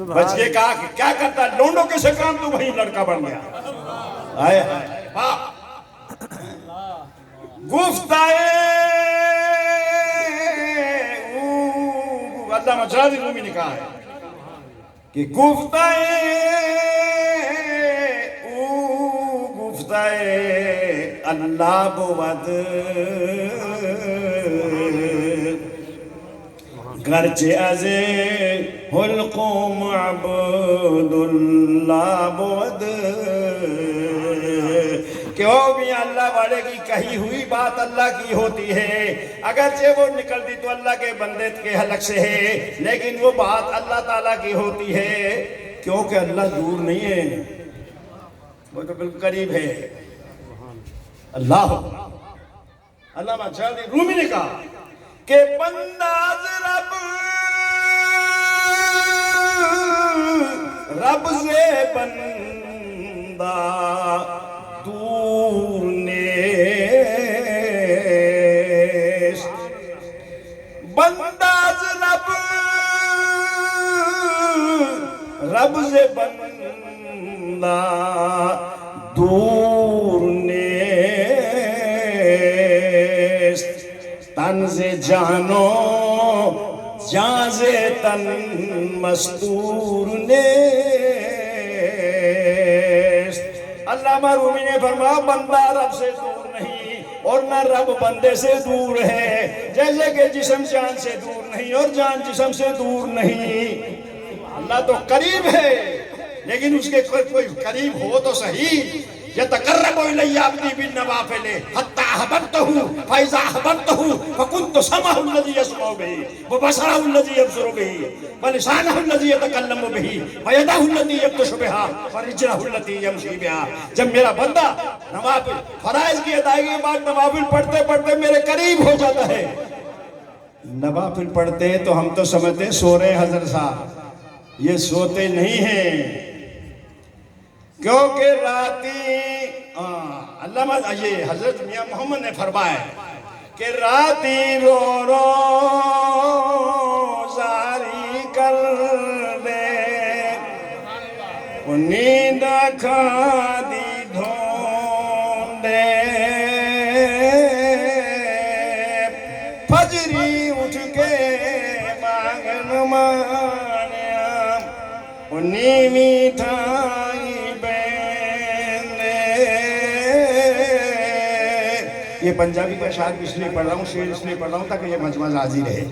بچ کے کہا کہ کیا کرتا ہے لونڈوں کے سے کام تو وہیں لڑکا بن گیا. آئے گفتائے علامہ جلال رومی نے کہا ہے کہ گفتائے اللہ بود گرچہ ازے حلقو معبود اللہ بود کہ وہ بھی اللہ والے کی کہی ہوئی بات اللہ کی ہوتی ہے، اگرچہ وہ نکلتی تو اللہ کے بندے کے حلق سے ہے، لیکن وہ بات اللہ تعالیٰ کی ہوتی ہے، کیونکہ اللہ دور نہیں ہے، وہ تو بالکل قریب ہے. اللہ علامہ جلال رومی نے کہا کہ بندہ رب سے بندہ دور نیست، بندہ رب سے بندہ دور نیست، تن سے جانو جان سے تن مستور نیست. علامہ رومی نے فرمایا بندہ رب سے دور نہیں اور نہ رب بندے سے دور ہے، جیسے کہ جسم جان سے دور نہیں اور جان جسم سے دور نہیں. اللہ تو قریب ہے لیکن اس کے کوئی قریب ہو تو صحیح. یتقرب الی عبدی بالنوافل حتی احببتہ فاذا احببتہ فکنت سمعہ الذی یسمع بہ وبصرہ الذی یبصر بہ ولسانہ الذی یتکلم بہ ویدہ التي یبطش بہا ورجلہ التي یمشی بہا. جب میرا بندہ نوافل فرائض کی ادائیگی کے بعد نوافل پڑھتے پڑھتے میرے قریب ہو جاتا ہے. نوافل پڑھتے تو ہم تو سمجھتے سو رہے حضرت صاحب، یہ سوتے نہیں ہیں کیونکہ راتی علامہ یہ حضرت میاں محمد نے فرمایا کہ راتی رو رو زاری کر دے نیند کھا دی دھوندے فجری اٹھ کے مانگن مانیا نیمی تھائی. یہ پنجابی کا شعر اس لیے پڑھ رہا ہوں، شعر اس لیے پڑھ رہا ہوں تاکہ یہ مجمع حاضر رہے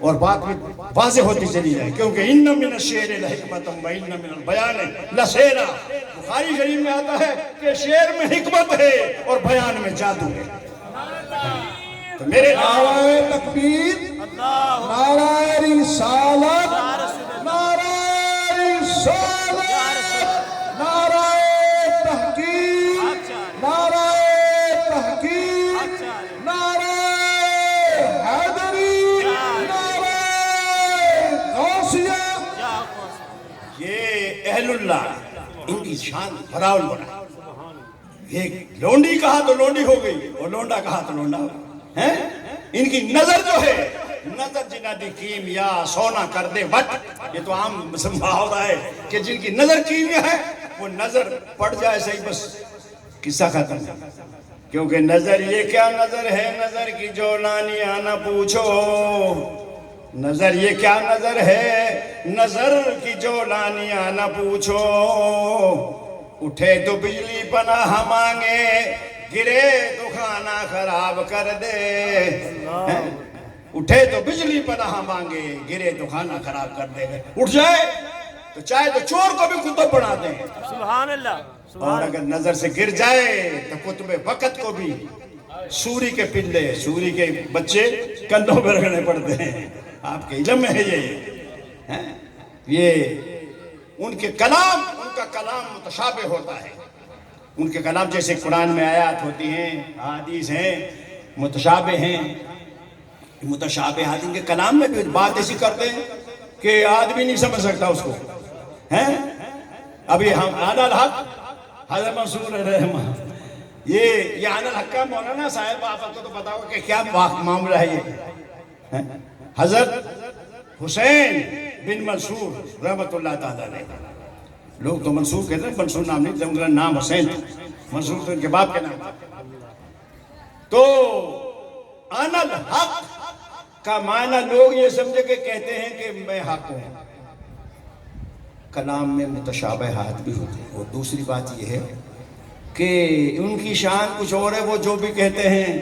اور بات بھی واضح ہوتی چلی جائے. کیونکہ ان من الشعر لحکمۃ و ان من البیان لسحر. بخاری شریف میں آتا ہے کہ شعر میں حکمت ہے اور بیان میں جادو ہے. تو میرے نعرہ تکبیر، نعرہ رسالت، نعرہ رسالت، نعرہ تحقیق، نعرہ تحقیق، نعرہ حیدری، نعرہ غوثیہ. یہ اہل اللہ ان کی شان بھراول بنا. یہ لونڈی کہا تو لونڈی ہو گئی اور لونڈا کہا تو لونڈا ہو گئی. ان کی نظر جو ہے نظر جنہ دی کیمیا سونا کر دے وٹ. یہ تو عام محاورہ ہے کہ جن کی نظر کیمیا ہے وہ نظر پڑ جائے صحیح بس قصہ ختم. کیونکہ نظر یہ کیا نظر ہے نظر کی جو نانی آنا پوچھو. نظر یہ کیا نظر ہے نظر کی جو نانی آنا پوچھو. اٹھے تو بجلی پناہ مانگے گرے تو کھانا خراب کر دے. اٹھے تو بجلی پناہ مانگے گرے تو کھانا خراب کر دے. اٹھ جائے تو چاہے تو چور کو بھی کتب بنا دیں. سبحان اللہ. اور اگر نظر سے گر جائے تو کتب وقت کو بھی سوری کے پلے سوری کے بچے کندھوں پہ رکھنے پڑتے ہیں. آپ کے علم میں ہے یہ ان کے کلام ان کا کلام متشابہ ہوتا ہے. ان کے کلام جیسے قرآن میں آیات ہوتی ہیں حدیث ہیں متشابہ ہیں. متشابہات ان کے کلام میں بھی بات ایسی کرتے ہیں کہ آدمی نہیں سمجھ سکتا اس کو. ابھی ہم اعلی الحق حضرت منصور رحمہ یہ اعلی الحق کا مولانا صاحب آپ کو تو پتا ہوگا کہ کیا معاملہ ہے. یہ حضرت حسین بن منصور رحمت اللہ تعالیٰ علیہ. لوگ تو منصور کہتے ہیں، منصور نام نہیں، میرا نام حسین تھا، منصور تو ان کے باپ کے نام تھا. تو انا الحق کا معنی لوگ یہ سمجھے کہ کہتے ہیں کہ میں حق ہوں. کلام میں متشابہات بھی ہوتے ہیں. اور دوسری بات یہ ہے کہ ان کی شان کچھ اور ہے. وہ جو بھی کہتے ہیں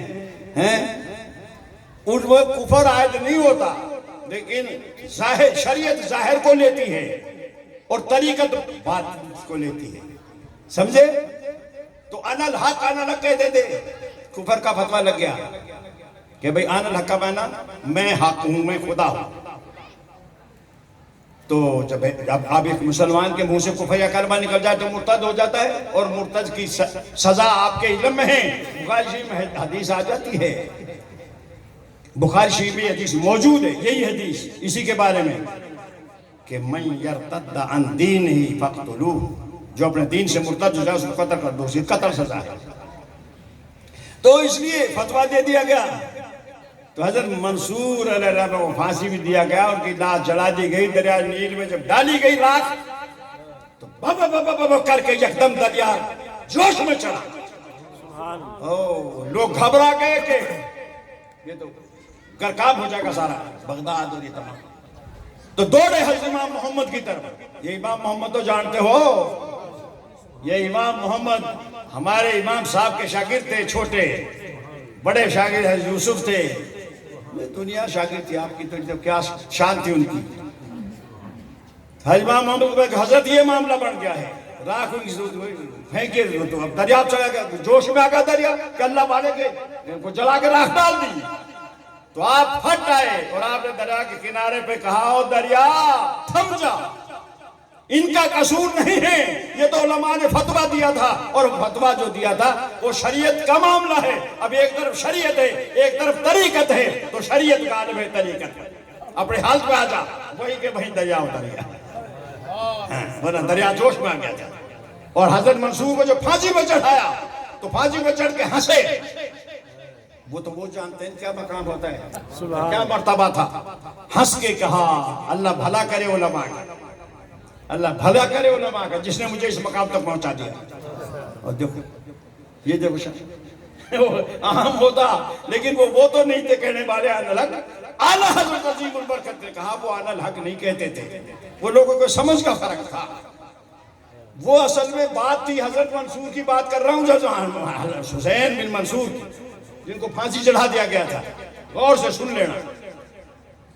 ان وہ کفر عائد نہیں ہوتا، لیکن ظاہر شریعت ظاہر کو لیتی ہے اور طریقت بات کو لیتی ہے. سمجھے؟ تو انا الحق کہتے تھے، کفر کا فتویٰ لگ گیا کہ بھئی انا الحق کا معنی میں حق ہوں، میں خدا ہوں. تو جب آپ ایک مسلمان کے منہ سے کفر یا کلمہ نکل جائے تو مرتد ہو جاتا ہے، اور مرتد کی سزا آپ کے علم میں ہے. بخاری شریف میں حدیث آ جاتی ہے، بخاری شریف میں حدیث موجود ہے، یہی حدیث اسی کے بارے میں کہ من یرتد عن دینہ فاقتلوہ، جو اپنے دین سے مرتد ہو جائے اس کو قتل کر دو، صرف قتل سزا ہے. تو اس لیے فتویٰ دے دیا گیا. تو حضرت منصور علیہ السلام کو پھانسی بھی دیا گیا، ان کی لاش جلا دی گئی. دریا نیل میں جب ڈالی گئی راکھ تو بابا بابا بابا کر کے یکدم دریا جوش میں چڑھا. لوگ گھبرا گئے کہ یہ تو گرکاب ہو جائے گا سارا بغداد اور یہ تمام. تو دوڑے حضرت امام محمد کی طرف. یہ امام محمد تو جانتے ہو، یہ امام محمد ہمارے امام صاحب کے شاگرد تھے. چھوٹے بڑے شاگرد حضرت یوسف تھے. دنیا شاگرد تھی آپ کی، تو کیا شان تھی ان کی. حضرت امام محمد کو حضرت یہ معاملہ بن گیا ہے، راکھ ان کی پھینکے تو اب دریا چلا گیا، جوش میں آ گیا دریا کہ اللہ والے کے ان کو جلا کے راکھ ڈال دی. تو آپ پھٹ آئے اور آپ نے دریا کے کنارے پہ کہا، او دریا تھم جا، ان کا قصور نہیں ہے، یہ تو علماء نے فتویٰ دیا تھا، اور فتویٰ جو دیا تھا وہ شریعت کا معاملہ ہے. اب ایک طرف شریعت ہے، ایک طرف طریقت ہے، تو شریعت کا عالم ہے، طریقت ہے. اپنے حالت پہ آ جا، وہی کہ وہیں دریا اتر گیا، ورنہ دریا جوش میں آ گیا تھا. اور حضرت منصور کو جو پھانسی پہ چڑھایا تو پھانسی پہ چڑھ کے ہنسے. وہ تو وہ جانتے ہیں کیا مقام ہوتا ہے، کیا مرتبہ تھا. ہنس کے کہا اللہ بھلا کرے علماء کا، اللہ بھلا کرے علماء کا جس نے مجھے اس مقام تک پہنچا دیا. اور دیکھو یہ دیکھو عام ہوتا، لیکن وہ تو نہیں تھے کہنے والے انا الحق. اعلیٰ حضرت عظیم البرکت نے کہا وہ انا الحق نہیں کہتے تھے، وہ لوگوں کو سمجھ کا فرق تھا. وہ اصل میں بات تھی حضرت منصور کی بات کر رہا ہوں، جو حسین بن منصور جن کو پھانسی چڑھا دیا گیا تھا. غور سے سن لینا.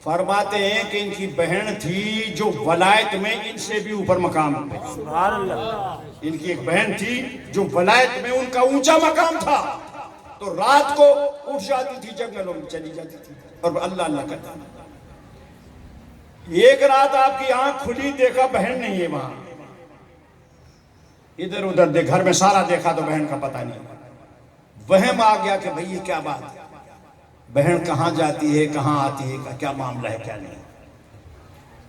فرماتے ہیں کہ ان کی بہن تھی جو ولایت میں ان سے بھی اوپر مقام ہے. سبحان اللہ. ان کی ایک بہن تھی جو ولایت میں ان کا اونچا مقام تھا. تو رات کو اٹھ جاتی تھی، جنگلوں میں چلی جاتی تھی اور اللہ اللہ کرتا. ایک رات آپ کی آنکھ کھلی، دیکھا بہن نہیں ہے وہاں. ادھر ادھر گھر میں سارا دیکھا تو بہن کا پتہ نہیں. وہم آ گیا کہ بھئی یہ کیا بات ہے، بہن کہاں جاتی ہے کہاں آتی ہے، کیا معاملہ ہے کیا نہیں.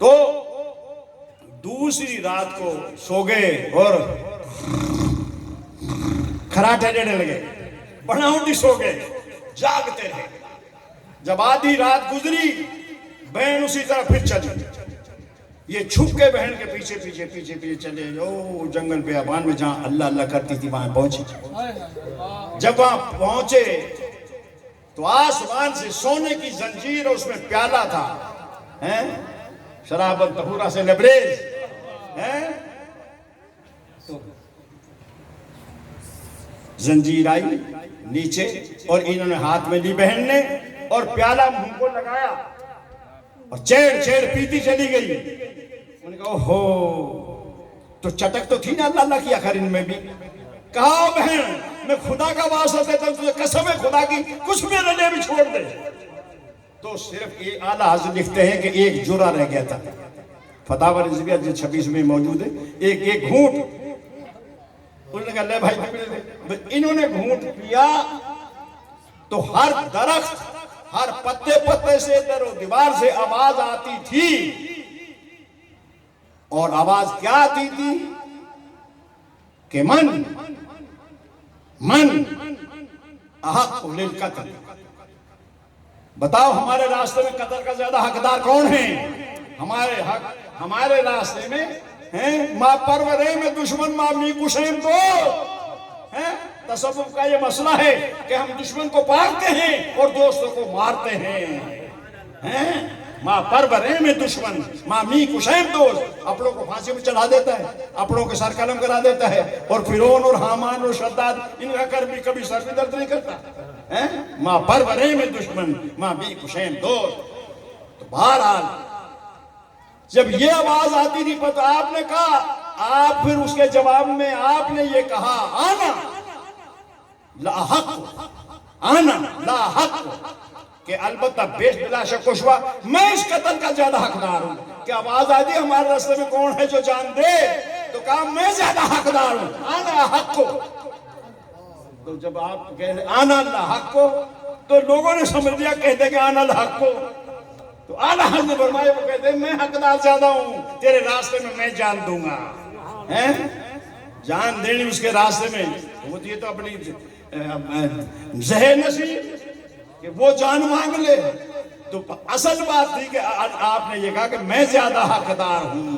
تو دوسری رات کو سو گئے اور کھراٹے دینے لگے، بڑھاؤنڈی سو گئے، جاگتے رہے. جب آدھی رات گزری بہن اسی طرح پھر چلی. یہ چھپ کے بہن کے پیچھے پیچھے پیچھے پیچھے چلے، جو جنگل بیابان میں جہاں اللہ اللہ کرتی تھی وہاں پہنچی. جب وہاں پہنچے تو آسمان سے سونے کی زنجیر اور اس میں پیالہ تھا، شراب طہورہ سے لبریز. زنجیر آئی نیچے اور انہوں نے ہاتھ میں لی بہن نے، اور پیالہ منہ کو لگایا اور چیڑ چیڑ پیتی چلی گئی. انہوں نے کہا اوہو، تو چٹک تو تھی نا اللہ اللہ کی آخر ان میں بھی. کہا بہن میں خدا کا واسطہ دیتا ہوں تجھے، قسم ہے خدا کی کچھ میرے لیے بھی چھوڑ دے. تو صرف یہ اعلیٰ حضرت لکھتے ہیں کہ ایک جرعہ رہ گیا تھا. فتاوی رضویہ جلد 26 میں موجود ہے. ایک گھونٹ. انہوں نے کہا لے بھائی، انہوں نے گھونٹ پیا تو ہر درخت، ہر پتے پتے سے، در و دیوار سے آواز آتی تھی. اور آواز کیا آتی تھی کہ من احق للقتل. بتاؤ ہمارے راستے میں قتل کا زیادہ حقدار کون ہے؟ ہے حق ہمارے راستے میں ہیں ماں پرورے میں دشمن ماں می کشیم دو ہیں تصوف کا یہ مسئلہ ہے کہ ہم دشمن کو پالتے ہیں اور دوستوں کو مارتے ہیں ماں پرورے میں دشمن ماں می کشیم دوست اپنوں کو پھانسی میں چڑھا دیتا ہے اپنوں کے سر قلم کرا دیتا ہے اور فرعون اور حامان اور شداد ان کا کر بھی کبھی سر بھی درد نہیں کرتا ماں پرورے میں دشمن ماں می کشیم دوست تو بہرحال جب یہ آواز آتی تھی پتہ آپ نے کہا آپ پھر اس کے جواب میں آپ نے یہ کہا آنا لا حق آنا لا حق کہ البتہ بیش بلا شک و شبہ میں اس قتل کا زیادہ حقدار ہوں کہ آواز آتی ہمارے راستے میں کون ہے جو جان دے تو کہا میں زیادہ حقدار ہوں آنا حق کو تو جب آپ کہتے آنا لا حق کو تو لوگوں نے سمجھ لیا کہتے کہ آنا لا حق کو تو اعلیٰ حضرت نے فرمایا وہ کہتے ہیں میں حقدار زیادہ ہوں تیرے راستے میں میں جان دوں گا جان دینی اس کے راستے میں وہ یہ تو اپنی زہر نصیب کہ وہ جان مانگ لے تو اصل بات تھی کہ آپ نے یہ کہا کہ میں زیادہ حقدار ہوں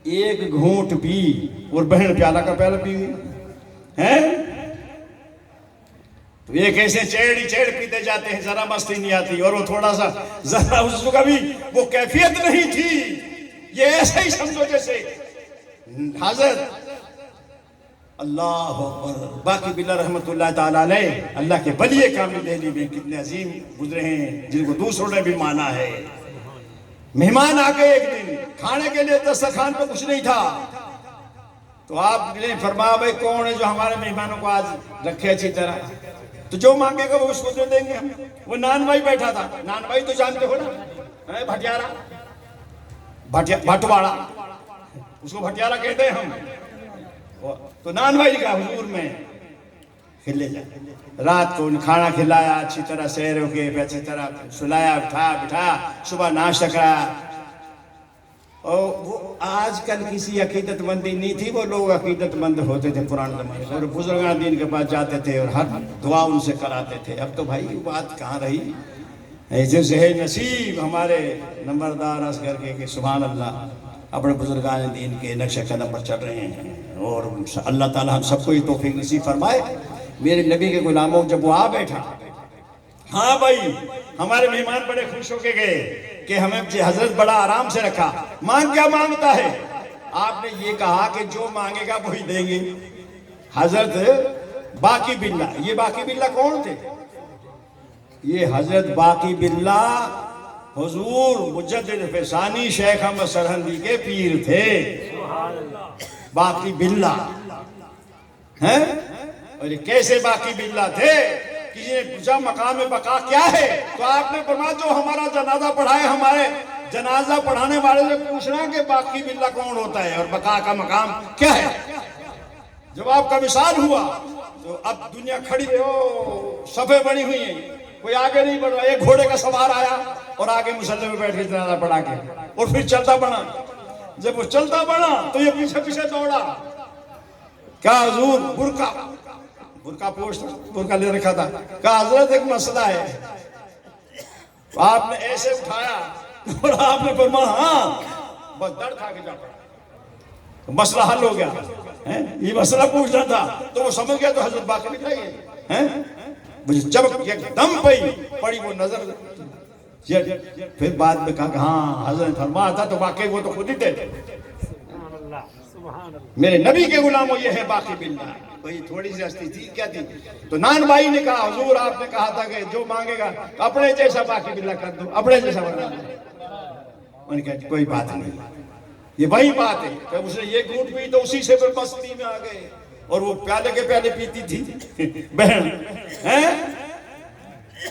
ایک گھونٹ پی اور بہن پیالہ کا پیالہ پی گئی تو یہ کیسے چیڑی چیڑ پیتے جاتے ہیں ذرا مستی نہیں آتی اور وہ تھوڑا سا ذرا اس کو کبھی وہ کیفیت نہیں تھی یہ ایسے ہی سمجھو جیسے حضرت اللہ اکبر باقی بلا رحمت اللہ تعالیٰ علیہ اللہ کے ولی کامل دہلی میں کتنے عظیم گزرے ہیں جن کو دوسروں نے بھی مانا ہے مہمان آ گئے ایک دن کھانے کے لیے دسترخوان پہ کچھ نہیں تھا تو آپ نے فرمایا بھائی کون ہے جو ہمارے مہمانوں کو آج رکھے اچھی طرح تو جو مانگے گا وہ اس کو دے دیں گے ہم وہ نان بھائی بیٹھا تھا نان بھائی تو جانتے ہو نا بھٹیارا بھٹواڑا اس کو بھٹیارا کہتے ہیں ہم تو نان بھائی کا حضور میں کھلے جائے رات کو کھانا کھلایا اچھی طرح سیر ہو کے اچھی طرح سلایا بٹھایا صبح ناشتہ کرایا اور وہ آج کل کسی عقیدت مندی نہیں تھی وہ لوگ عقیدت مند ہوتے تھے پرانے زمانے میں اور بزرگان دین کے پاس جاتے تھے اور ہر دعا ان سے کراتے تھے اب تو بھائی وہ بات کہاں رہی ایسے زہر نصیب ہمارے نمبردار اصغر کے کہ سبحان اللہ اپنے بزرگان دین کے نقش قدم پر چل رہے ہیں اور اللہ تعالیٰ ہم سب کو یہ توفیق نصیب فرمائے میرے نبی کے غلاموں جب وہ آ بیٹھا ہاں بھائی ہمارے مہمان بڑے خوش ہو کے گئے کہ ہمیں حضرت بڑا آرام سے رکھا مانگ کیا مانگتا ہے آپ نے یہ کہا کہ جو مانگے گا وہی دیں گے حضرت باقی باللہ یہ باقی باللہ کون تھے یہ حضرت باقی باللہ حضور مجدد فسانی شیخ احمد سرہندی کے پیر تھے باقی باللہ ہیں اور یہ کیسے باقی باللہ تھے کسی نے پوچھا مقام بقا کیا ہے تو آپ نے فرمایا جو ہمارا جنازہ پڑھائے ہمارے جنازہ پڑھانے والے سے پوچھنا کہ باقی باللہ کون ہوتا ہے اور بقا کا مقام کیا ہے جب آپ کا وصال ہوا تو اب دنیا کھڑی ہو صفیں بنی ہوئی ہیں کوئی آگے نہیں بڑھ رہا ایک گھوڑے کا سوار آیا اور آگے مصلی میں بیٹھ کے جنازہ پڑھا کے اور پھر چلتا بڑھا جب وہ چلتا بڑھا تو یہ پیچھے پیچھے دوڑا کیا حضور برقع پوچھ برقع لے رکھا تھا کہا حضرت ایک مسئلہ ہے آپ نے ایسے اٹھایا اور آپ نے فرمایا ہاں بس ڈر کھا کے جا پڑا مسئلہ حل ہو گیا یہ مسئلہ پوچھنا تھا تو وہ سمجھ گیا تو حضرت باقی بھی چاہیے جب ایک دم پڑی وہ نظر پھر بعد میں کہا کہ ہاں حضرت فرمایا تھا تو واقعی وہ تو خود ہی تھے میرے نبی کے غلاموں یہ ہے باقی باللہ وہی تھوڑی سی ہستی تھی کیا تھی تو نان بھائی نے کہا حضور آپ نے کہا تھا کہ جو مانگے گا اپنے جیسا باقی باللہ کر دو اپنے جیسا بنا دو انہوں نے کہا کوئی بات نہیں یہ وہی بات ہے کہ اس نے یہ گھونٹ پی تو اسی سے پھر مستی میں آ گئے اور وہ پیالے کے پیالے پیتی تھی بہن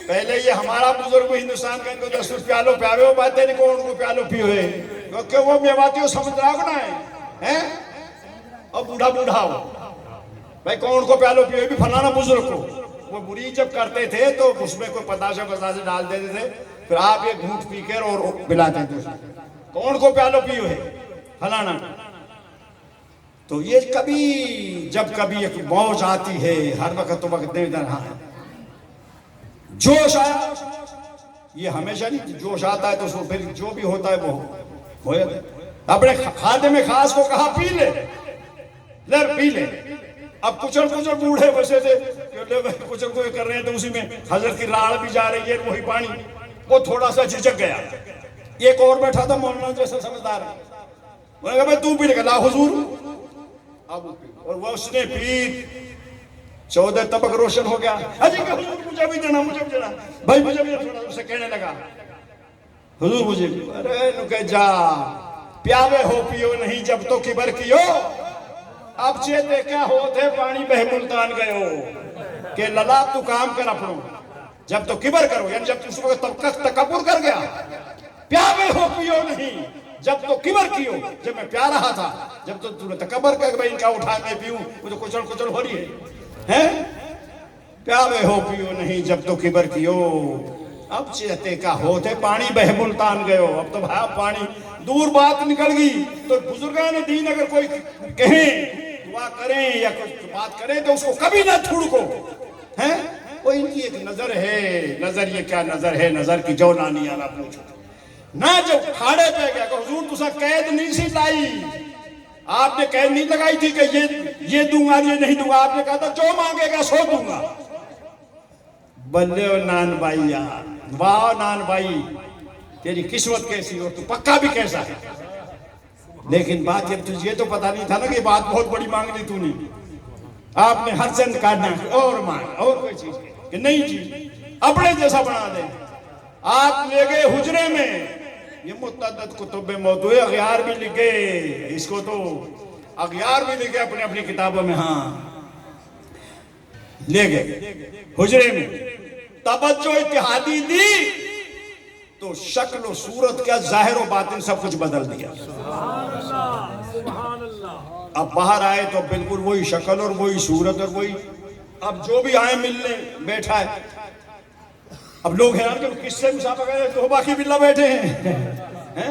پہلے یہ ہمارا بزرگ ہندوستان کا ان کو 10 پیالوں پیاوے ہو باتیں نہیں کون کو پیالوں پی ہوئے کیونکہ وہ میواتیوں سمجھ رہا ہونا ہے اور بوڑھا بوڑھا ہو بھائی کون کو پیالوں پی ہوئے بھی فلانا بزرگ کو وہ بری جب کرتے تھے تو اس میں کوئی پتاشا ڈال دیتے تھے پھر آپ یہ گھونٹ پی کر اور پلاتے تھے کون کو پیالوں پی ہوئے فلانا تو یہ کبھی جب کبھی ایک موج آتی ہے ہر وقت تو وقت نہیں رہا ہے جوش آیا یہ ہمیشہ نہیں جوش آتا ہے تو اس کو پھر جو بھی ہوتا ہے وہ ہو جاتا ہے. اپنے خادم خاص کو کہا پی لے پی لے. اب کچل بوڑھے ویسے تھے کچل کو کر رہے ہیں تو اسی میں حضرت کی راڑ بھی جا رہی ہے وہی پانی. وہ تھوڑا سا جھجک گیا. ایک اور بیٹھا تھا مولانا جیسا سمجھدار, انہوں نے کہا بھائی تو پی لے. لا حضور. اب اور وہ اس نے پی 14 طبق روشن ہو گیا. حجی کہ حضور مجھے بھی دینا بھائی مجھے بھی تھوڑا. اسے کہنے لگا حضور مجھے بھی. ارے نو کہ جا پیاوے ہو پیو نہیں جب تو کبر کیو. اب چیتے کیا ہوتے پانی بہ ملتان گئے ہو کہ للا تو کام کر اپنو جب تو کبر کرو, یعنی جب تو اس وقت تکبر کر گیا. پیاوے ہو پیو نہیں جب تو کبر کیو. جب میں پیا رہا تھا جب تو نے تکبر کر کہ بھائی ان کا اٹھا میں پیوں وہ تو کچل ہو رہی ہے. پیاوے ہو پیو نہیں جب تو کبر کیو. اب چیتے کا ہوتے پانی بہ ملتان گئے ہو. اب تو بھائی پانی دور بات نکل گئی. تو بزرگان دین اگر کوئی کہیں دعا کریں یا کچھ بات کریں تو اس کو کبھی نہ تھوڑکو. وہ ان کی ایک نظر ہے. نظر یہ کیا نظر ہے؟ نظر کی جو نانی آنا پوچھو نہ. جو کھاڑے پہ گیا کہ حضور تسا قید نہیں سی لائی. آپ نے قید نہیں لگائی تھی کہ یہ دوں گا یہ نہیں دوں گا. آپ نے کہا تھا جو مانگے گا سو دوں گا. بلے و نان بھائی یار, واہ نان بھائی تیری قسمت کیسی اور تو پکا بھی کیسا ہے. لیکن بات یہ تو پتا نہیں تھا نا کہ بات بہت بڑی مانگ لی تو نے. آپ نے ہر چند کاٹنا اور مانگ اور کوئی چیز کہ نہیں جی اپنے جیسا بنا دیں. آپ لے گئے حجرے میں. یہ متعدد کتب موضوع اغیار بھی لکھے. اس کو تو اغیار بھی لکھے اپنے اپنی کتابوں میں. لے گئے حجرے میں. توجہ اتحادی دی تو شکل و صورت کیا ظاہر و باطن سب کچھ بدل دیا. اب باہر آئے تو بالکل وہی شکل اور وہی صورت اور وہی. اب جو بھی آئے ملنے بیٹھا ہے. اب لوگ حیران کہ کس سے مسافہ گئے تو باقی باللہ بیٹھے ہیں.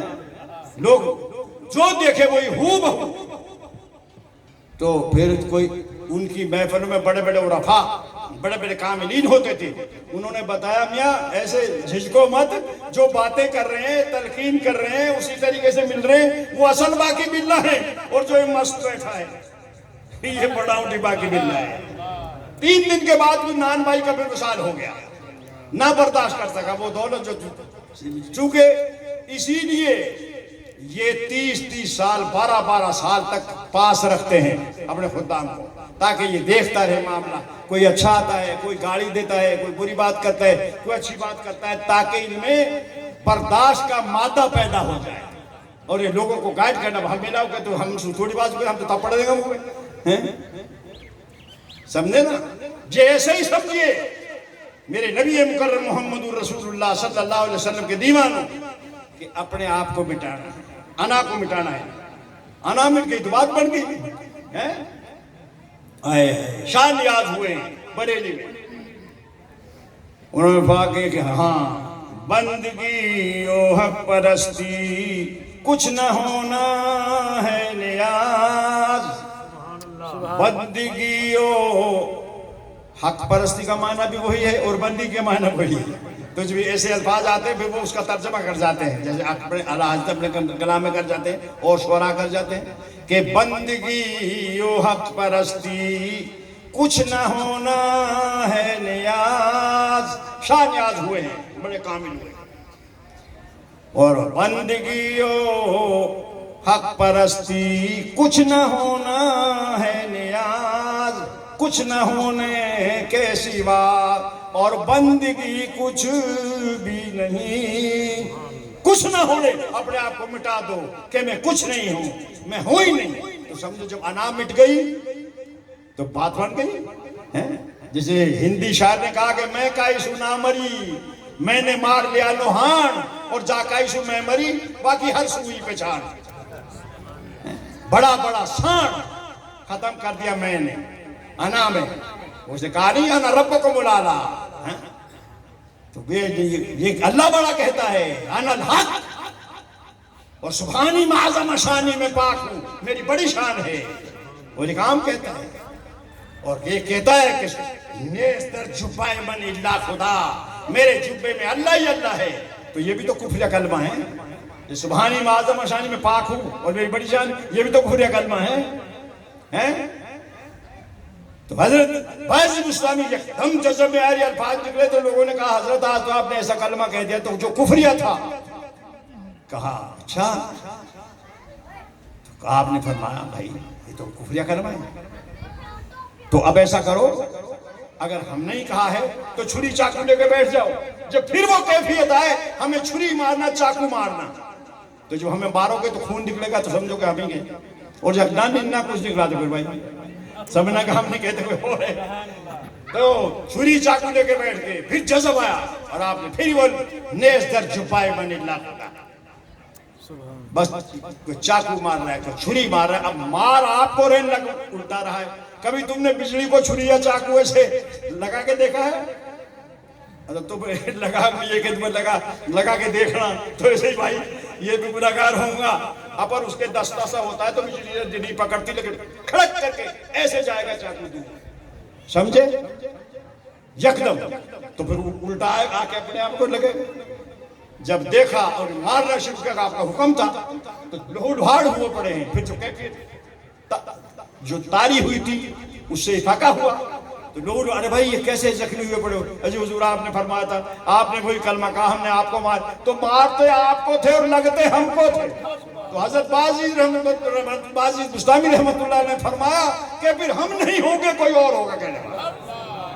لوگ جو دیکھے وہی ہو بہو. تو پھر کوئی ان کی محفلوں میں بڑے بڑے عرفا بڑے بڑے کاملین ہوتے تھے. انہوں نے بتایا میاں ایسے جھجکو مت. جو باتیں کر رہے ہیں تلقین کر رہے ہیں اسی طریقے سے مل رہے ہیں وہ اصل باقی باللہ ہے. اور جو مست بیٹھا ہے یہ بڑا اٹھی باقی باللہ ہے. 3 دن کے بعد بھی نان بھائی کا بھی وصال ہو گیا. نہ برداشت کر سکا وہ دولت جو. چونکہ اسی لیے یہ 30 سال 12 سال تک پاس رکھتے ہیں اپنے خدام کو تاکہ یہ دیکھتا رہے معاملہ. کوئی اچھا آتا ہے کوئی گالی دیتا ہے کوئی بری بات کرتا ہے کوئی اچھی بات کرتا ہے تاکہ ان میں برداشت کا مادہ پیدا ہو جائے. اور یہ لوگوں کو گائیڈ کرنا. ہم میرا ہو کہ تو ہم تھوڑی بات کریں ہم تو تب پڑھ دیں گے منہ میں. سمجھے نا. جیسے ہی سمجھیے میرے نبی مکرم محمد رسول اللہ صلی اللہ علیہ وسلم کے دیوانوں کہ اپنے آپ کو مٹانا ہے. انا کو مٹانا ہے. انا مٹ گئی تو بات بن گئی. شان یاد ہوئے بریلی میں. انہوں نے کہا کہ ہاں بندگی و حق پرستی کچھ نہ ہونا ہے نیاز. بندگی و حق پرستی کا معنی بھی وہی ہے اور بندی کے معنی وہی ہے. تو جب ایسے الفاظ آتے ہیں پھر وہ اس کا ترجمہ کر جاتے ہیں جیسے اپنے حضرت اپنے کلام میں کر جاتے ہیں اور شعراء کر جاتے ہیں کہ بندگی و حق پرستی کچھ نہ ہونا ہے نیاز. شاہ نیاز ہوئے ہیں بڑے کامل ہوئے. اور بندگی و حق پرستی کچھ نہ ہونا ہے نیاز. کچھ نہ ہونے کے سوا اور بندگی کچھ بھی نہیں. کچھ نہ ہونے اپنے آپ کو مٹا دو کہ میں کچھ نہیں ہوں میں ہوں ہی نہیں. تو سمجھو جب انا مٹ گئی تو بات بن گئی. جسے ہندی شاعر نے کہا کہ میں کائسو نہ مری میں نے مار لیا لوہان اور جا کائسو میں مری باقی ہر سوئی پہ چھان. بڑا بڑا سان ختم کر دیا میں نے انا میں. اسے کہا نہیں انا ربکم الاعلی. تو یہ اللہ بڑا کہتا ہے انا الحق اور سبحانی معظم شانی میں پاک ہوں میری بڑی شان ہے. وہ ایک عام کہتا ہے اور یہ کہتا ہے کہ نیز در چھپائے من اللہ خدا میرے جبے میں اللہ ہی اللہ ہے، تو یہ بھی تو کفر کلمہ ہے. یہ سبحانی معظم شانی میں پاک ہوں اور میری بڑی شان، یہ بھی تو کفر کلمہ ہے. تو حضرت باعث اسلامی یکدم جذب میں آئے الفاظ نکلے تو لوگوں نے کہا حضرت آج تو آپ نے ایسا کلمہ کہہ دیا تو جو کفریہ تھا. کہا اچھا، تو آپ نے فرمایا بھائی یہ تو کفریہ کلمہ ہے، تو اب ایسا کرو اگر ہم نہیں کہا ہے تو چھری چاقو لے کے بیٹھ جاؤ. جب پھر وہ کیفیت آئے ہمیں چھری مارنا چاقو مارنا، تو جب ہمیں مارو گے تو خون نکلے گا تو سمجھو کہ ہم ہی گئے، اور جب نہ کچھ نکلا تو پھر بھائی سمجھنا کہ ہم نہیں کہتے کوئی ہو رہے. تو چھری چاقو لے کے بیٹھ گئے. پھر جذب آیا اور آپ نے پھر وہ نیز در چھپائے من اللہ کا، بس کوئی چاقو مار رہا ہے کوئی چھری مار رہا ہے. اب مار آپ کو رہنے لگ الٹا رہا ہے. کبھی تم نے بجلی کو چھری یا چاقو ایسے لگا کے دیکھا ہے؟ تم لگا یہ کہ تمہیں لگا کے دیکھنا تو ایسے ہی بھائی یہ بھی گناہگار ہوں گا. اب پر اس کے دستہ سا ہوتا ہے تو بجلی نہیں پکڑتی، لیکن کھڑک کر کے ایسے جائے گا چاقو دور، سمجھے یکدم. تو پھر الٹا آ کے اپنے آپ کو لگے. جب دیکھا اور مارنا شروع کیا، آپ کا حکم تھا تو لہو لہاڑ ہوئے پڑے ہیں. پھر جو کیفیت جو تاری ہوئی تھی اس سے افاقہ ہوا تو لوگ ارے بھائی یہ کیسے زخمی ہوئے پڑے ہو؟ اجی حضور آپ نے فرمایا تھا، آپ نے وہی کلمہ کہا، ہم نے آپ کو مار، تو مارتے آپ کو تھے اور لگتے ہم کو تھے. تو حضرت باعث بستامی رحمت اللہ نے فرمایا کہ پھر ہم نہیں ہوں گے کوئی اور ہوگا. کہنے والا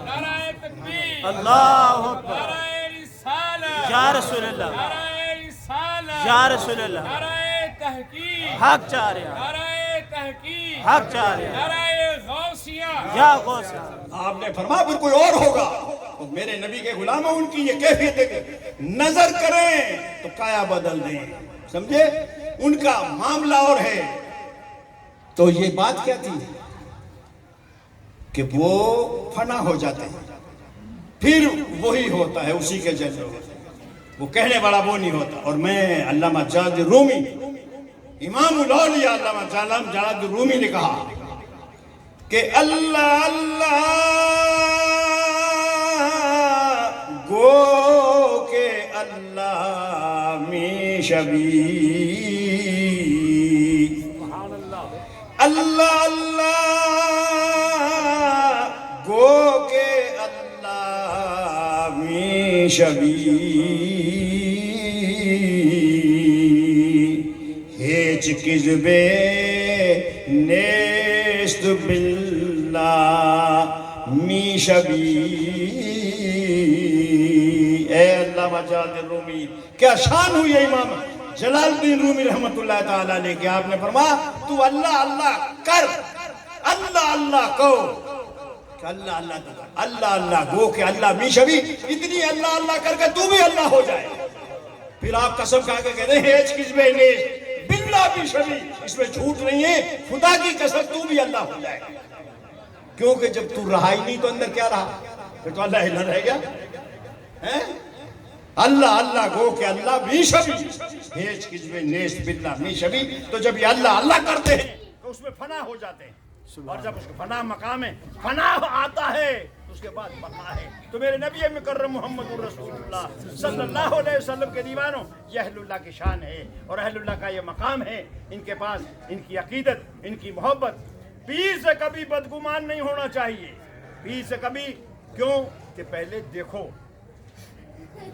نعرہ تکبیر، اللہ اکبر، نعرہ رسالت، یا رسول اللہ، نعرہ رسالت، یا رسول اللہ، نعرہ تحقیق، حق چاہ رہے ہیں، نعرہ تحقیق، حق چاہ رہے ہیں، نعرہ غوثیہ. یا غوث. آپ نے فرمایا پھر کوئی اور ہوگا. اور میرے نبی کے غلاموں ان کی یہ کیفیت ہے کہ نظر کریں تو کایا بدل دیں، سمجھے ان کا معاملہ اور ہے. تو یہ بات کیا تھی کہ وہ فنا ہو جاتے ہیں، پھر وہی ہوتا ہے اسی کے جیسے، وہ کہنے والا وہ نہیں ہوتا. اور میں علامہ جلال رومی، امام الاولیاء علامہ جلال رومی نے کہا کہ اللہ اللہ گو کہ اللہ می شبی، اللہ اللہ گو کہ اللہ می شبی، ہیچ کذبے نیست باللہ می شبی. اے علامہ جلال رومی کیا شان ہوئی ہے امام جلال الدین رومی رحمت اللہ تعالیٰ علیہ کہ آپ نے فرمایا تو اللہ اللہ کر، اللہ اللہ کہو کہ اللہ اللہ تو کر، اللہ اللہ گو کہ اللہ می شبی، اتنی اللہ اللہ کر کے تو بھی اللہ ہو جائے. پھر آپ قسم کھا کے کہتے ہیں ہیچ کذبے نیست باللہ می شبی، اس میں جھوٹ نہیں ہے، خدا کی قسم تو بھی اللہ ہو جائے. کیونکہ جب تو رہا ہی نہیں تو اندر کیا رہا؟ پھر تو اللہ ہی نہ رہ گیا. اللہ اللہ گو کہ اللہ می شبی، ہیچ کذبے نیست باللہ می شبی. تو جب یہ اللہ اللہ کرتے ہیں تو اس میں فنا ہو جاتے ہیں، اور جب اس کا فنا مقام ہے، فنا آتا ہے تو اس کے بعد بقا ہے. تو میرے نبی مکرم محمد رسول اللہ صلی اللہ علیہ وسلم کے دیوانوں، یہ اہل اللہ کی شان ہے اور اہل اللہ کا یہ مقام ہے. ان کے پاس ان کی عقیدت، ان کی محبت. پیر سے کبھی بدگمان نہیں ہونا چاہیے، پیر سے کبھی. کیوں کہ پہلے دیکھو،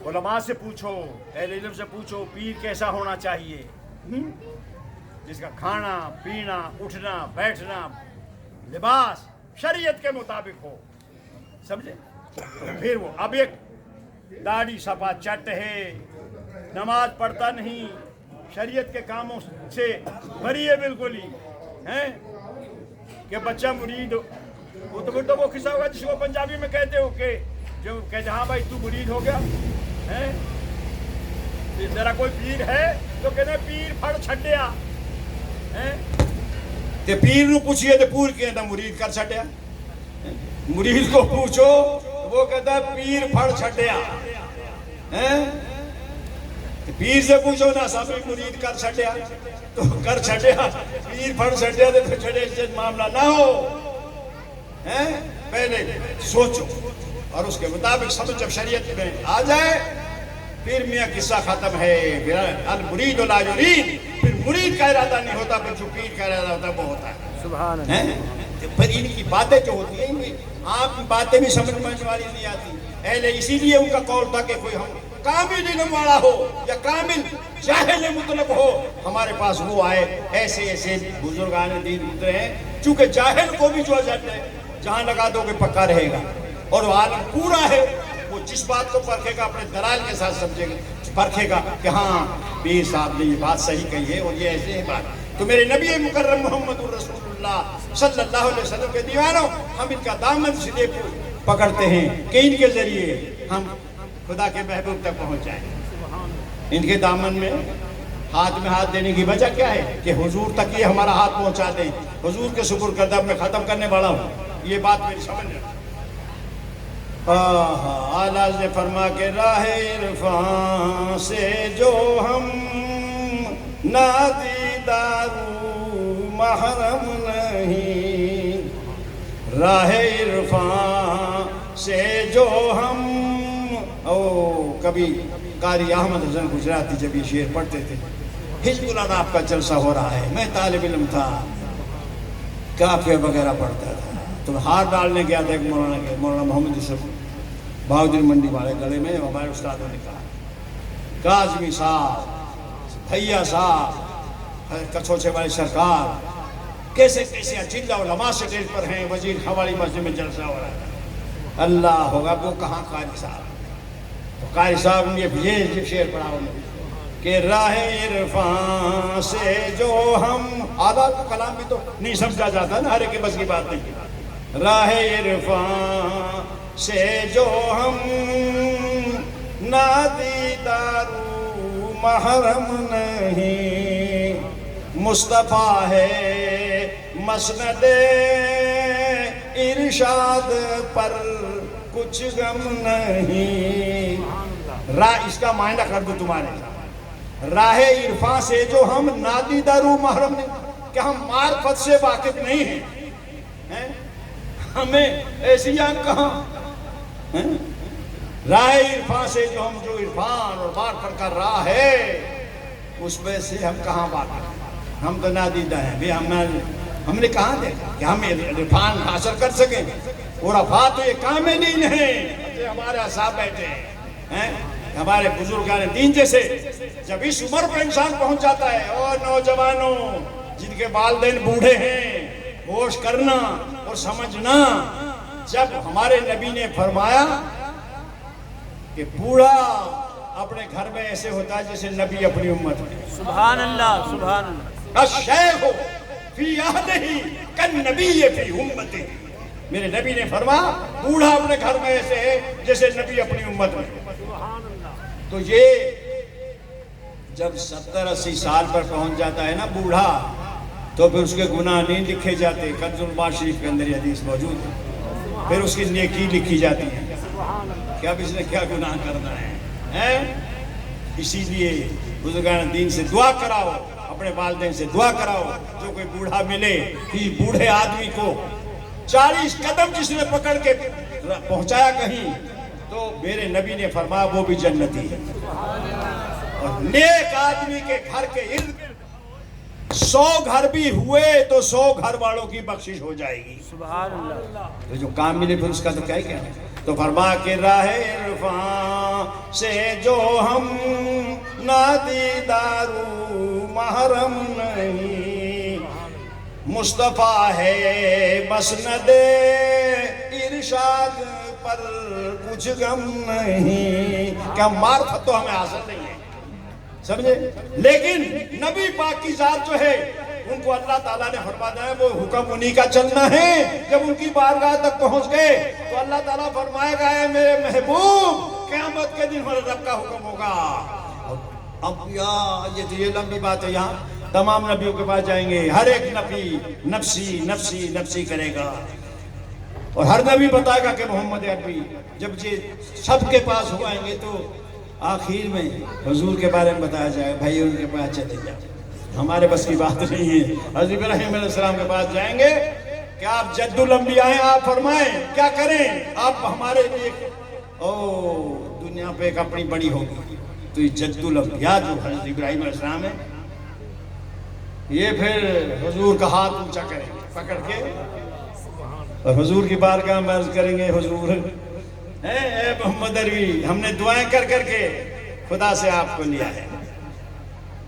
علماء سے پوچھو، اہل علم سے پوچھو پیر کیسا ہونا چاہیے، جس کا کھانا پینا اٹھنا بیٹھنا لباس شریعت کے مطابق ہو، سمجھے. پھر وہ اب ایک داڑھی صفا چٹ ہے، نماز پڑھتا نہیں، شریعت کے کاموں سے بری ہے بالکل ہی، ہیں کہ بچہ مرید ہو. وہ تو پھر تو وہ قصہ ہوگا جس کو پنجابی میں کہتے ہو کہ جو کہتے ہاں بھائی تو مرید ہو گیا ہے، ذرا کوئی پیر ہے تو کہتے پیر پھڑ چھڈیا ہے. تے پیر نو پوچھئے تے پور کہتا مرید کر چھڈیا. مرید کو پوچھو وہ کہتا ہے پیر پھڑ چھڈیا. پیر سے پوچھو نا سب مرید کر چھڈیا تو کر چھڈیا، پیر پھڑ چھڈیا تے پھر چھڈے سے معاملہ نہ ہو. پہلے سوچو اور اس کے مطابق سب جب شریعت میں آ جائے پھر میاں قصہ ختم ہے. پھر المرید لا یرید، پھر مرید کا ارادہ نہیں ہوتا، پھر جو پیر کا ارادہ ہوتا ہے وہ ہوتا ہے. سبحان اللہ. پھر ان کی باتیں جو ہوتی ہیں ان کی آپ باتیں بھی سمجھ میں والی نہیں آتی. اہل اسی لیے ان کا قول تھا کہ کوئی ہم کامل علم والا ہو یا کامل جاہل مطلق ہو ہمارے پاس وہ آئے. ایسے ایسے بزرگان دین گزرے ہیں. چونکہ جاہل کو بھی جو ہے جہاں لگا دو کہ پکا رہے گا، اور وہ عالم پورا ہے. وہ جس بات کو پرکھے گا اپنے دلائل کے ساتھ سمجھے گا، پرکھے گا کہ ہاں پیر صاحب نے یہ بات صحیح کہی ہے اور یہ ایسے ہے بات. تو میرے نبی مکرم محمد الرسول اللہ صلی اللہ علیہ وسلم کے دیوانوں، ہم ان کا دامن سیدھے پکڑتے ہیں کہ ان کے ذریعے ہم خدا کے محبوب تک پہنچ جائیں. ان کے دامن میں ہاتھ دینے کی وجہ کیا ہے کہ حضور تک یہ ہمارا ہاتھ پہنچا دیں. حضور کے شکر کردہ میں ختم کرنے والا ہوں. یہ بات میری سمجھ رہا. اعلیٰ نے فرما کے راہ عرفان سے جو ہم نادیدارو محرم نہیں، راہ عرفان سے جو ہم. کبھی قاری احمد حسن گجراتی جب یہ شعر پڑھتے تھے، حزب الاناف کا جلسہ ہو رہا ہے، میں طالب علم تھا، کافیہ وغیرہ پڑھتا تھا، تو ہاتھ ڈالنے گیا تھا ایک مولانا محمد یوسف بہادر منڈی والے گلے میں. ہمارے استادوں نے کہا کاظمی صاحب، بھیا صاحب، کچھوچے والے سرکار کیسے کیسے اجلہ علماء سے اسٹیج پر ہیں، وزیر حوالی مسجد میں جلسہ ہو رہا ہے. اللہ ہوگا وہ کہاں قاری صاحب. تو قاری صاحب نے یہ شعر پڑھا انہوں کہ راہ عرفان سے جو ہم، آدھا کلام بھی تو نہیں سمجھا جاتا نا، ہر ایک کے بس کی بات نہیں. راہ عرفان سے جو ہم نادیدارو محرم نہیں، مصطفیٰ ہے مسند ارشاد پر کچھ غم نہیں. راہ اس کا معنی کر دو تمہارے، راہ عرفان سے جو ہم نادیدارو محرم نہیں، کہ ہم معرفت سے واقف نہیں ہیں. ہمیں ایسی آنکھ کہاں. راہ عرفان سے جو ہم، جو عرفان اور معرفت کا راہ ہے اس میں سے ہم کہاں واقف. ہم تو نادیدہ ہیں. ہم نے کہاں دیکھا کہ ہم عرفان حاصل کر سکیں. عرفاء تو یہ کامل ہی نہیں. ہمارے اصحاب بیٹھے ہیں، ہمارے بزرگان دین جیسے. جب اس عمر پر انسان پہنچ جاتا ہے، اور نوجوانوں جن کے والدین بوڑھے ہیں، ہوش کرنا اور سمجھنا. جب ہمارے نبی نے فرمایا کہ بوڑھا اپنے گھر میں ایسے ہوتا ہے جیسے نبی اپنی امت میں. سبحان اللہ، سبحان اللہ. الشیخ فی عہدہ کالنبی فی امتہ. میرے نبی نے فرمایا بوڑھا اپنے گھر میں ایسے ہے جیسے نبی اپنی امت میں. تو یہ جب 70-80 سال پر پہنچ جاتا ہے نا بوڑھا، تو پھر اس کے گناہ نہیں لکھے جاتے. کنز المال شریف کے اندر یہ حدیث موجود ہے. پھر اس کی نیکی لکھی جاتی ہے کہ اب اس نے کیا گناہ کرنا ہے. اسی لیے بزرگان دین سے دعا کراؤ، اپنے والدین سے دعا کراؤ. جو کوئی بوڑھا ملے، کہ بوڑھے آدمی کو 40 قدم جس نے پکڑ کے پہنچایا کہیں، تو میرے نبی نے فرمایا وہ بھی جنتی ہے. اور نیک آدمی کے گھر کے ارد 100 گھر بھی ہوئے تو 100 گھر والوں کی بخشش ہو جائے گی. سبحان اللہ. تو جو کام ملے پھر اس کا تو کیا ہی کہنا. تو فرما کے راہ عرفان سے جو ہم نادیدارو محرم نہیں، مصطفیٰ ہے مسند ارشاد پر کچھ غم نہیں. کیا معرفت تو ہمیں حاصل نہیں ہے، سمجھے. لیکن نبی پاک کی ذات جو ہے ان کو اللہ تعالیٰ نے فرمایا ہے وہ حکم انہی کا چلنا ہے. جب ان کی بارگاہ تک پہنچ گئے تو اللہ تعالیٰ فرمائے گا اے میرے محبوب قیامت کے دن میرے رب کا حکم ہوگا. انبیاء یہ لمبی بات ہے، یہاں تمام نبیوں کے پاس جائیں گے. ہر ایک نبی نفسی نفسی نفسی کرے گا، اور ہر نبی بتائے گا کہ محمد عربی. جب یہ سب کے پاس ہو آئیں گے تو آخر میں حضور کے بارے میں بتایا جائے بھائی ان کے پاس چلے جاؤ، ہمارے بس کی بات نہیں ہے. حضرت ابراہیم علیہ السلام کے پاس جائیں گے کہ آپ جد الانبیاء ہیں، آپ فرمائیں کیا کریں آپ ہمارے لیے؟ دنیا پہ ایک اپنی بڑی ہوگی، تو یہ جد الانبیاء جو حضرت ابراہیم علیہ السلام ہے، یہ پھر حضور کا ہاتھ اونچا کریں گے پکڑ کے اور حضور کی بارگاہ میں عرض کریں گے، حضور اے محمد عربی، ہم نے دعائیں کر کر کے خدا سے آپ کو لیا ہے،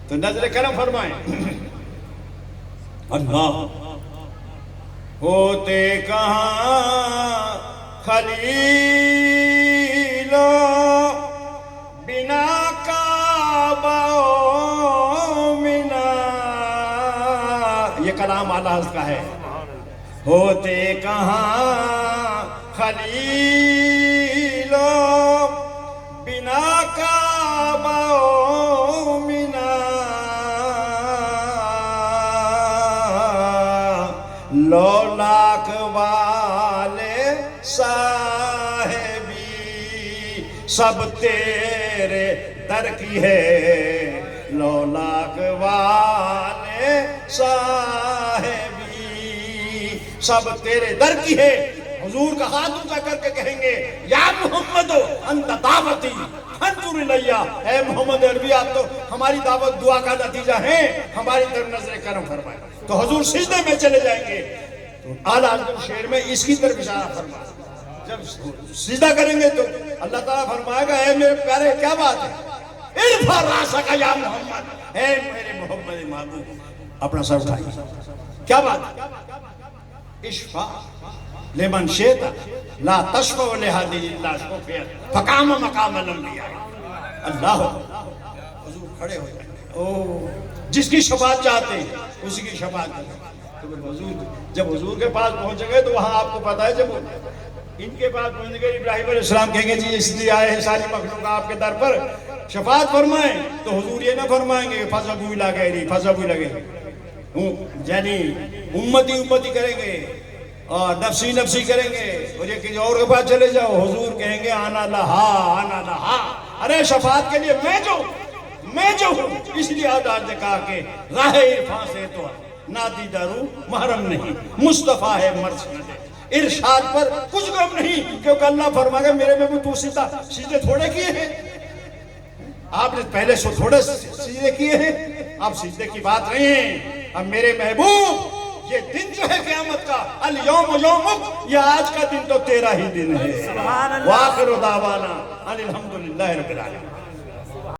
تو نظر کرم فرمائیں۔ اللہ ہوتے کہاں خلیلو بنا کعبہ منا، یہ کلام اعلیٰ حضرت کا ہے۔ ہوتے کہاں خلیلو بنا کعبہ منا، لولاک والے صاحبی سب تیرے در کی ہے، لولاک والے صاحبی سب تیرے در کی ہے۔ حضور کا ہاتھ اونچا کر کے کہیں گے، یا محمد انت دعوتی انظر الیہ، اے محمد عربی آپ تو ہماری دعوت دعا کا نتیجہ ہیں، ہماری طرف نظر کرم فرمائے۔ تو حضور سجدے میں چلے جائیں گے، تو اعلیٰ حضرت شعر میں اس کی طرف اشارہ فرمائے۔ جب سجدہ کریں گے تو اللہ تعالیٰ فرمائے گا، اے میرے پیارے کیا بات ہے، ارفع راسک یا محمد، اے میرے محمد محبوب اپنا سر اٹھائیے، کیا بات ہے، اشفع لمن شئت لا تشفع لحد الا شفعت فقام مقام الانبیاء۔ اللہ حضور کھڑے ہو جائیں، جس کی شفاعت چاہتے ہیں اسی کی شفاعت کریں۔ تو حضور جب حضور کے پاس پہنچیں گے تو وہاں آپ کو پتا ہے، جب ان کے پاس پہنچیں گے ابراہیم علیہ السلام کہیں گے جی اس لیے آئے ہیں ساری مخلوق آپ کے در پر شفاعت فرمائیں، تو حضور یہ نہ فرمائیں گے فَذَبُوا إِلَىٰ غَيْرِي فَذَبُوا إِلَىٰ غَيْرِي، یعنی امتی امتی کریں گے اور نفسی نفسی کریں گے اور یہ کسی اور کے پاس چلے جاؤ، حضور کہیں گے آنا لہا آنا لہا، ارے شفاعت کے لیے میں جو ہوں، اس لیے آدھار نے کہا کہ راہ عرفان سے تو نادیدہ روح محرم نہیں، مصطفیٰ ہے مرض نہ دے، ارشاد پر کچھ غم نہیں، کیونکہ اللہ فرمائے گا میرے میں بھی تو سجدے تھوڑے کیے ہیں، آپ نے پہلے سے تھوڑے سجدے کیے ہیں، اب سجدے کی بات نہیں ہے، اب میرے محبوب یہ دن جو ہے قیامت کا، الیوم یومک، یہ آج کا دن تو تیرا ہی دن ہے۔ وآخر دعوانا ان الحمدللہ رب العالمین۔